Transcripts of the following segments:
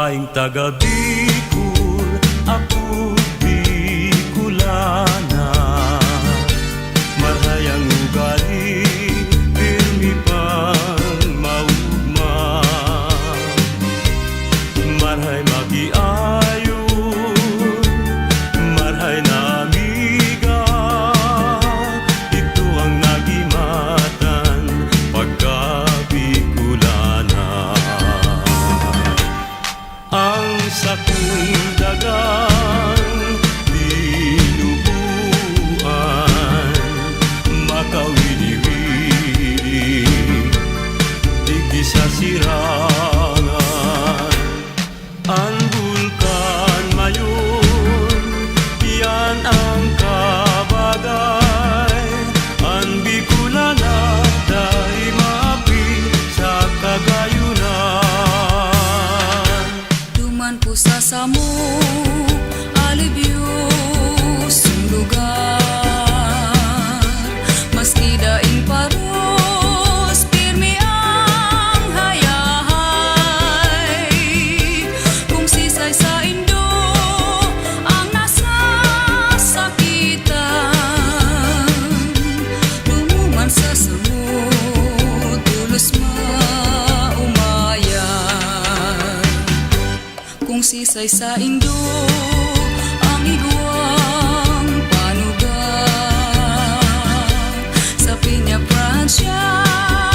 Laing taga Bicol, ako Bicolana. Marhayang ugali, pirmi pang maugma. Marhay magiayo, marhay na amiga. Ito ang nagimatan pagka Bicolana. Ang sakong dagang dinubuan, makawili-wili, digdi sa sirangan. Ang bulkan mayon, yan ang kabagay. Ang Bicolana, dahil maapi sa Kagayonan. Duman po sa samo, alibyos yung lugar. Maski daing paros, pirmi ang hayahay. Kung sisay sa Indo, ang nasasakitan. Lumuman sa samo, tulos maumayan. Kung sisay sa Indo, ang iguang panugang. Sa Piña, Pransya,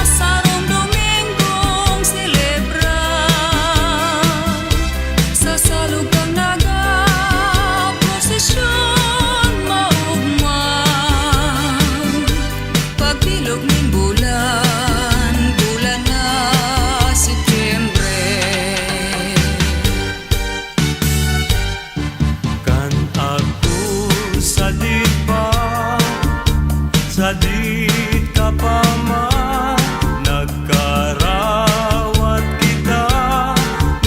sa Rome, Domingong silebra. Sa salugang naga, prosesyon maugma. Pagbilog ng bulan, bulan na Setyembre. Kan ako sadit pa, sadit ka pa man. Nagkarawat kita,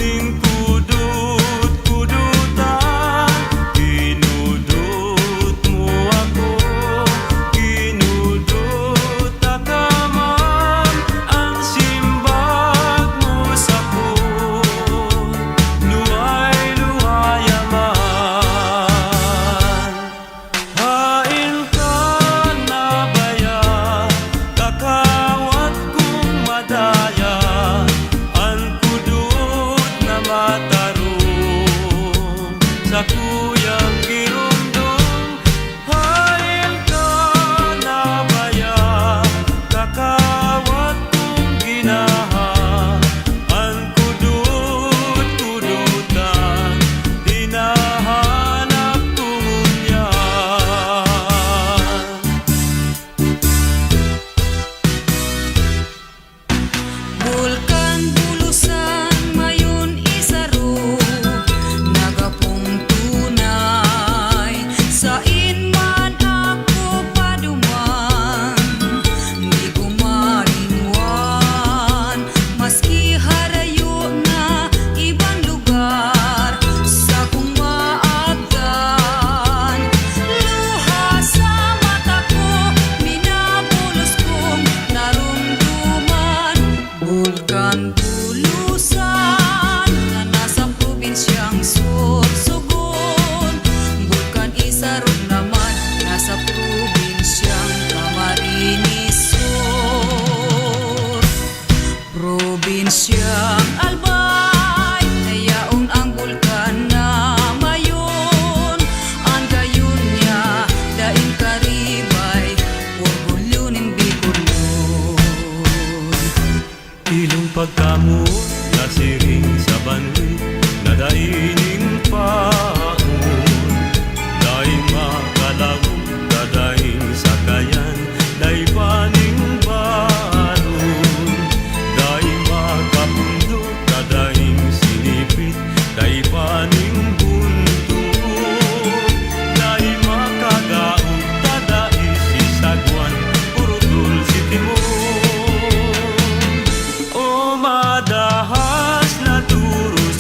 ning kudut-kudutan. Kinudut mo ako, kinudut ka man. Ang simbag mo sa ko, luway-luwayaman. Hain ka na baya, kakawat kong madaya. Ang kudut na matarong sa kuyang girundong. Hain ka na baya, kakawat kong ginaha. Ang kudut-kudutan, hinahanap kong unyan. Bulkan bulusan mayon isaro, nagapong tunay. Sa inman ako paduman, di ko marinwan. Maski harayo na ibang lugar, sa kong maagdan. Luha sa mata ko, minabulos kong narumduman. Bulkan bulusan na nasa probinsyang Sorsogon. Bulkan isarog naman, nasa probinsyang Camarines Sur. Probinsyang Albay, nayaon ang bulkan na mayon. Ang gayon niya, daing karibay, orgulyo ng Bicolon. Ilong pagkamot, nasiring sa banwi, nadaining paon. Dahil makalawog, dadaing sakayan, dahil paning baron. Dahil makapundot, dadaing sinipit, dahil paning buntut. Dahil makagaon, dadaing sisagwan, purutol si timon. O madahas na turo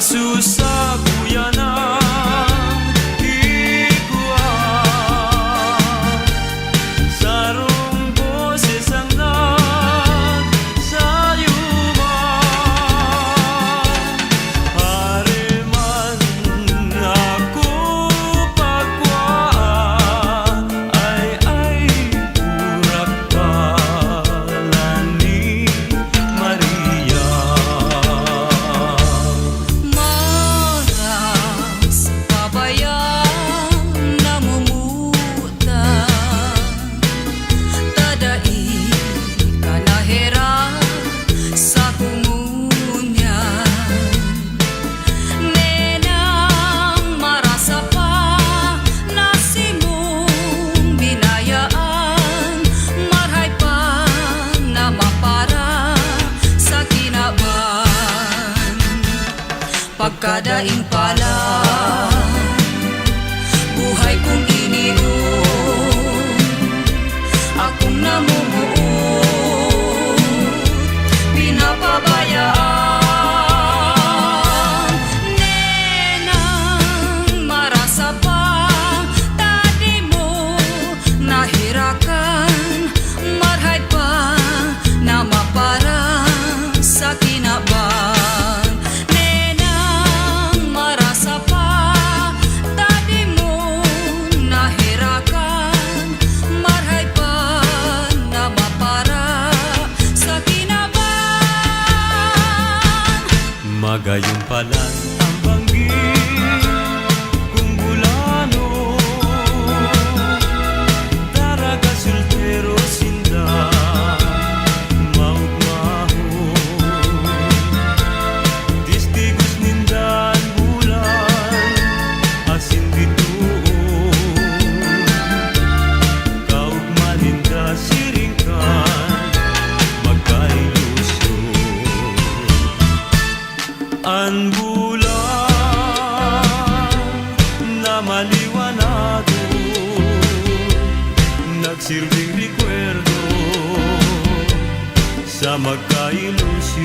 Nasusabuyan ang higuan, sarong boses ang nagsayuman. Hareman ako pagwaan, ay urak palan ni Maria. Maras pabayang namumuta, tadai kanahera sa kumunyan. Nenang marasa pa nasimong binayaan, marhay pa na mapara sa kinaban. Pagkadaing pala, buhay kong ininom, akong namumuot, pinapabayaan. Nenang marasa pa, tadi mo nahirakan, marhay pa na mapara sa kinaban. Nenang marasa pa, tadi mo nahirakan, marhay pa na mapara sa kinaban. Magayon palan ang banggit kung bulano, daraga sultero sinda maugmahon. Tistigos nindan bulan asin bituon, kaugma ninda siringkan magkailusyon. Ang bulan na maliwanado, nagsilbing rekwerdo sa magkailusyon.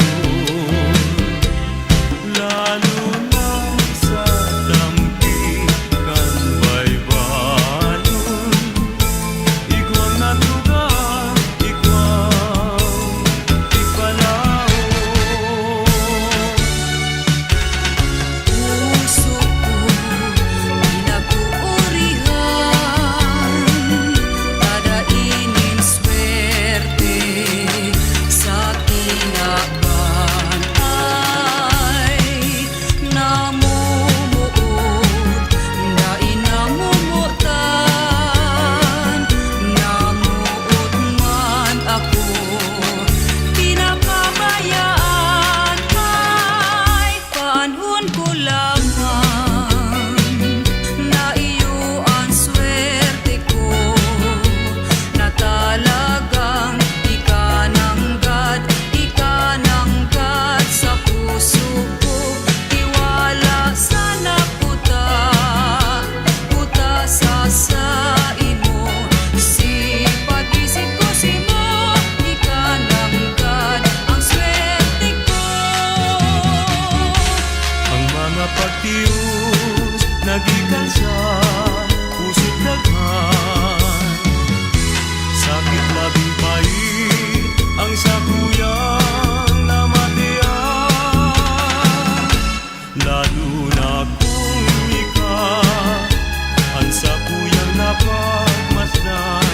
Lalo na sa tampikan baybanon, ikaw natugang, ikaw ipalaon. Puso ko pinapuurihan, tadainin swerte sa kinaban. Ay namumuot, dain namumutan, namuot man ako, pinapabayaan. Ay panahon ko lamang, na iyo ang swerte ko, na talagang ikananggad sa puso ko. Tiwala sana puta, puta sa imo, sipag-isip ko simo, ikananggad ang swerte ko. Ang mga pagtius nagikan sa puso't daghan, sakit labing pait ang sakuyang namatian. Lalo na kung ikaw ang sakuyang napagmasdan,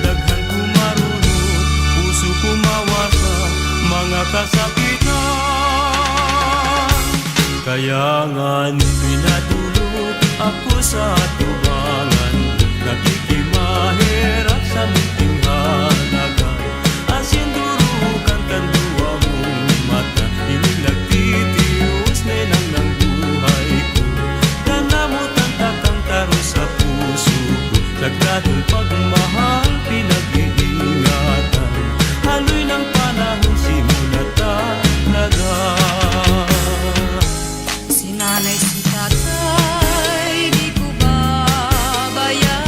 daghan kumarunot, puso kumawasa mga kasakitan. Kaya nga pinadulog ako sa tubangan, nakikimahirap sa munting halagan. Asin durukan kan duwa mong mata, inig nagtitius nenang ng buhay ko. Kanamutan takang taro sa puso ko, nagdadol pagmahal pinag-iingatan. Haloy ng panahon simula talaga. Si nanay, si tatay, di ko babayaan.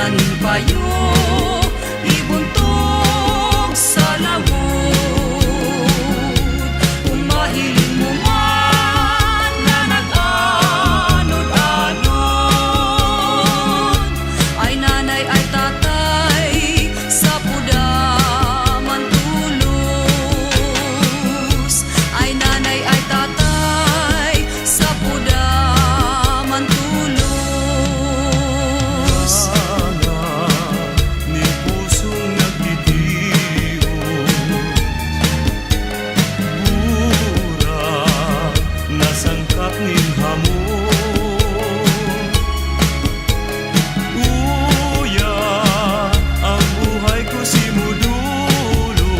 tanim payo, ibuntog sa lawod. Kung mahiling mo man na nag-anod-anod, ay nanay ay tatay sa pudaman tulos. Ay nanay ay tatay sa pudaman tulos. Ni pusong nagtitiyo, mura nasangkap ning hamon. Uya, ang buhay ko simudulo,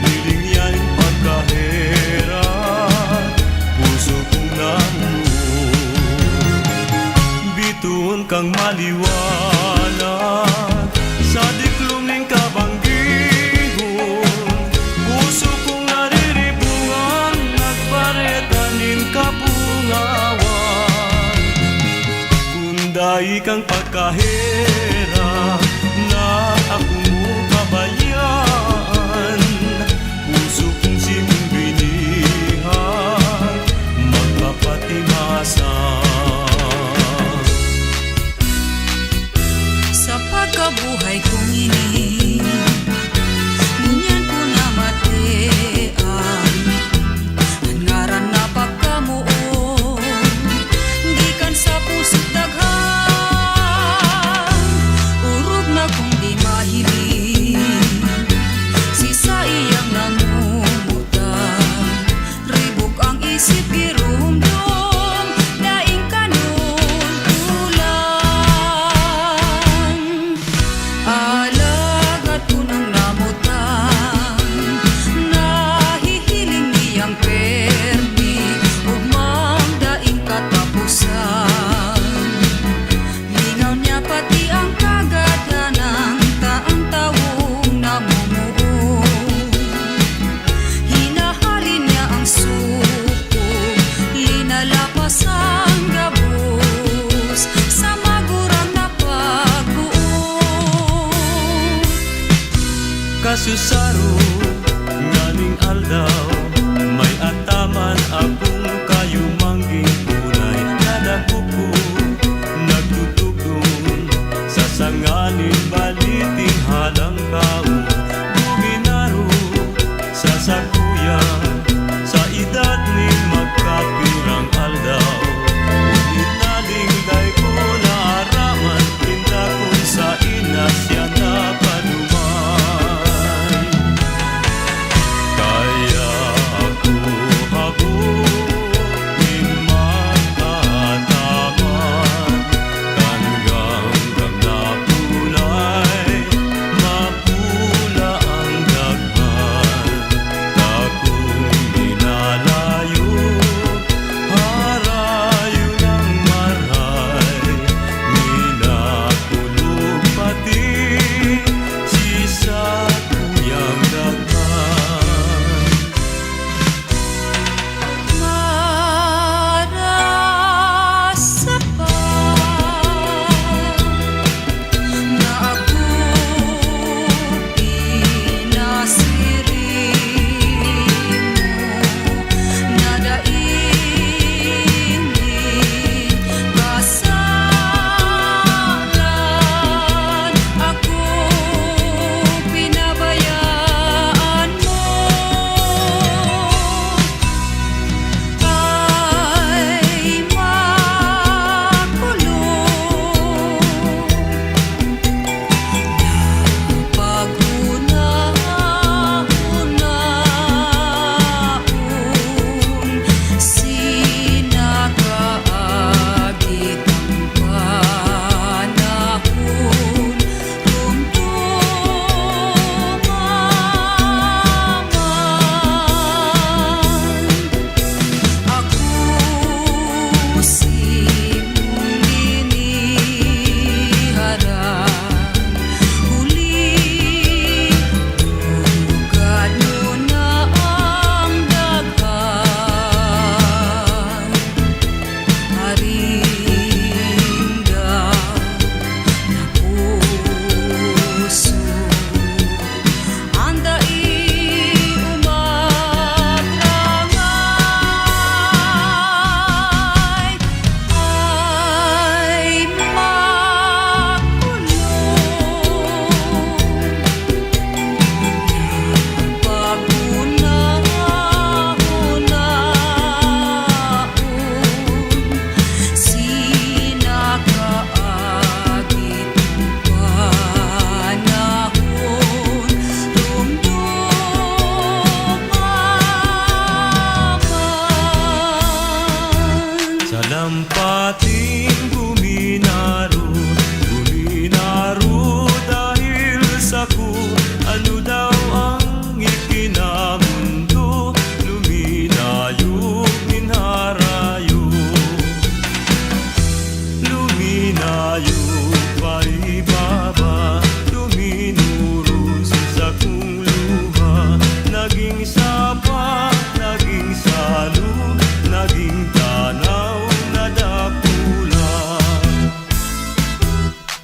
nilingyan pagkahirap, puso kong namuo. Bituon kang maliwanag sa diklom ning kabanggihon, puso kong nariribungan, nagbaretanin kapungawan. Kunday kang pagkahirap na ako mo kabayan, puso kong simong binihan, magpapatimasan. Sa pagkabuhay kong ini, ngunyan ko na matean, ang ngaran na pagkamuon, gikan sa puso't daghan. Urog na kung di mahiling, si sa iyang namumutan, ribok ang isip irumdum, daing kanon tulang. Alagad ko ng namutan, nahihiling niyang permi, ugmang daing katapusan. Lingaw niya pati ang kagadanang taang tawong namumuo. Hinahalin niya ang suko, linalapas ang gabos, sa magurang na pagbuo. Kasusaro nganing aldaw, may ataman akong kayumangging kulay. Nadako ko nagtutugtog sa sangaling baliting halang kao. Buminaro sa sakuyan, sa edad ni magkapirang aldaw. Ngunit nalingday ko na araman, tinda ko sa ina siya napanumay. Kaya ako habuin magkataman, kanggang na punay,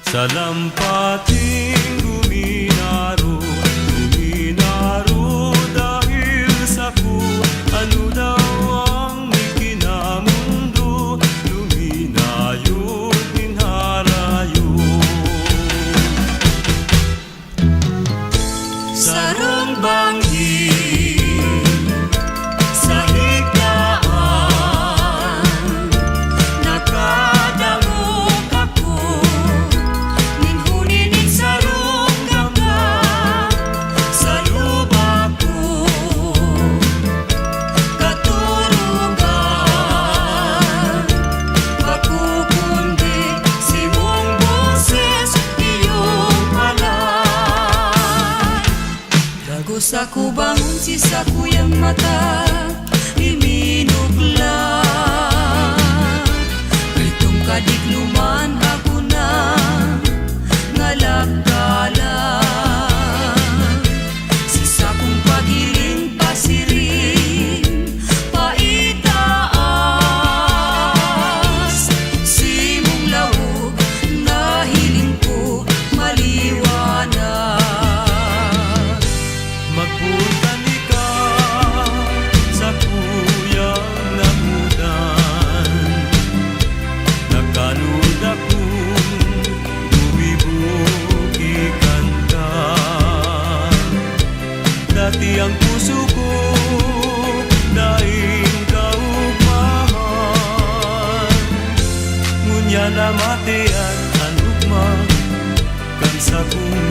Sa lampating guminaro dahil sa ku ano daw ang ikinamundo, luminayo minharayo. Sarong banghin sa higlaan, Nakadangog ako, ninhunin ning sarong gangga sa lubak ko. Katurugan, makukundi si mong boses, iyong halay. Dagos ako bangon si sa kuyang mata, iminugla. Itong kadikluman ako na ngalagkala. Sisa kong pagiling pasirin, paitaas. Simong lawog na hiling ko maliwanag. magpuntan ka sa kuyang namudan. Nakalud akong bumibukikan ka. Dati ang puso ko daing kaugmahan, ngunya namatian ang ugma kan sa kong